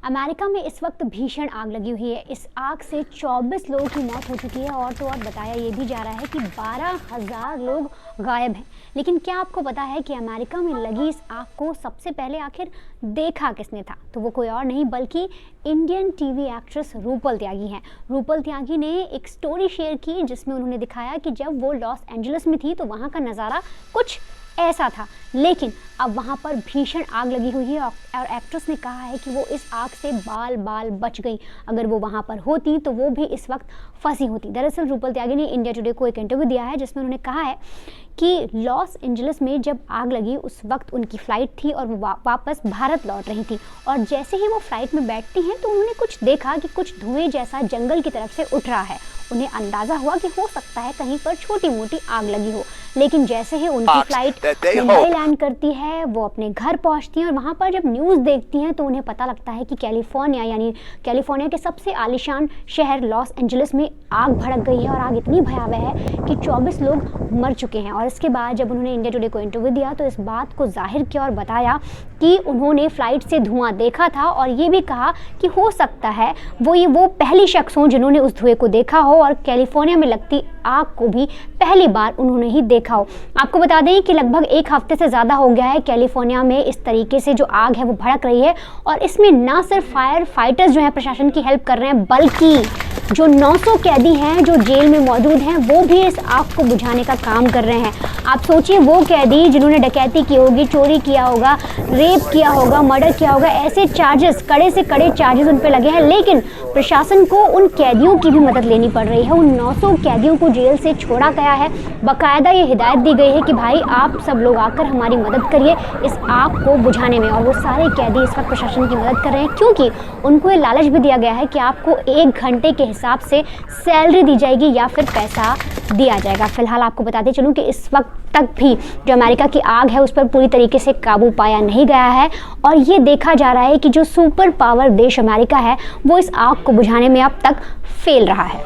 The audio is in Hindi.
अमेरिका में इस वक्त भीषण आग लगी हुई है। इस आग से 24 लोगों की मौत हो चुकी है और तो और बताया ये भी जा रहा है कि 12,000 लोग गायब हैं। लेकिन क्या आपको पता है कि अमेरिका में लगी इस आग को सबसे पहले आखिर देखा किसने था? तो वो कोई और नहीं बल्कि इंडियन टीवी एक्ट्रेस रूपल त्यागी हैं। रूपल त्यागी ने एक स्टोरी शेयर की जिसमें उन्होंने दिखाया कि जब वो लॉस एंजलिस में थी तो वहाँ का नज़ारा कुछ ऐसा था, लेकिन अब वहाँ पर भीषण आग लगी हुई है और एक्ट्रेस ने कहा है कि वो इस आग से बाल बाल बच गई। अगर वो वहाँ पर होती तो वो भी इस वक्त फंसी होती। दरअसल रूपल त्यागी ने इंडिया टुडे को एक इंटरव्यू दिया है जिसमें उन्होंने कहा है कि लॉस एंजलिस में जब आग लगी उस वक्त उनकी फ़्लाइट थी और वो वापस भारत लौट रही थी, और जैसे ही वो फ्लाइट में बैठती हैं तो उन्होंने कुछ देखा कि कुछ धुएं जैसा जंगल की तरफ से उठ रहा है। उन्हें अंदाज़ा हुआ कि हो सकता है कहीं पर छोटी मोटी आग लगी हो, लेकिन जैसे ही उनकी फ्लाइट मुंबई लैंड करती है वो अपने घर पहुंचती हैं और वहां पर जब न्यूज़ देखती हैं तो उन्हें पता लगता है कि कैलिफोर्निया के सबसे आलीशान शहर लॉस एंजलिस में आग भड़क गई है और आग इतनी भयावह है कि 24 लोग मर चुके हैं। और इसके बाद जब उन्होंने इंडिया टुडे को इंटरव्यू दिया तो इस बात को जाहिर किया और बताया कि उन्होंने फ्लाइट से धुआं देखा था और ये भी कहा कि हो सकता है वो पहली शख्स हों जिन्होंने उस धुएं को देखा हो और कैलिफोर्निया में लगती आग को भी पहली बार उन्होंने ही देखा हो। आपको बता दें कि लगभग एक हफ्ते से ज़्यादा हो गया है कैलिफोर्निया में इस तरीके से जो आग है वो भड़क रही है, और इसमें ना सिर्फ फायर फाइटर्स जो हैं प्रशासन की हेल्प कर रहे हैं बल्कि जो 900 कैदी हैं जो जेल में मौजूद हैं वो भी इस आग को बुझाने का काम कर रहे हैं। आप सोचिए वो कैदी जिन्होंने डकैती की होगी, चोरी किया होगा, रेप किया होगा, मर्डर किया होगा, ऐसे चार्जेस, कड़े से कड़े चार्जेस उन पर लगे हैं, लेकिन प्रशासन को उन कैदियों की भी मदद लेनी पड़ रही है। उन 900 कैदियों को जेल से छोड़ा गया है। बाकायदा ये हिदायत दी गई है कि भाई आप सब लोग आकर हमारी मदद करिए इस आग को बुझाने में, और वो सारे कैदी इस वक्त प्रशासन की मदद कर रहे हैं क्योंकि उनको ये लालच भी दिया गया है कि आपको 1 घंटे के हिसाब से सैलरी दी जाएगी या फिर पैसा दिया जाएगा। फिलहाल आपको बताते चलूँ कि इस वक्त तक भी जो अमेरिका की आग है उस पर पूरी तरीके से काबू पाया नहीं गया है, और ये देखा जा रहा है कि जो सुपर पावर देश अमेरिका है वो इस आग को बुझाने में अब तक फेल रहा है।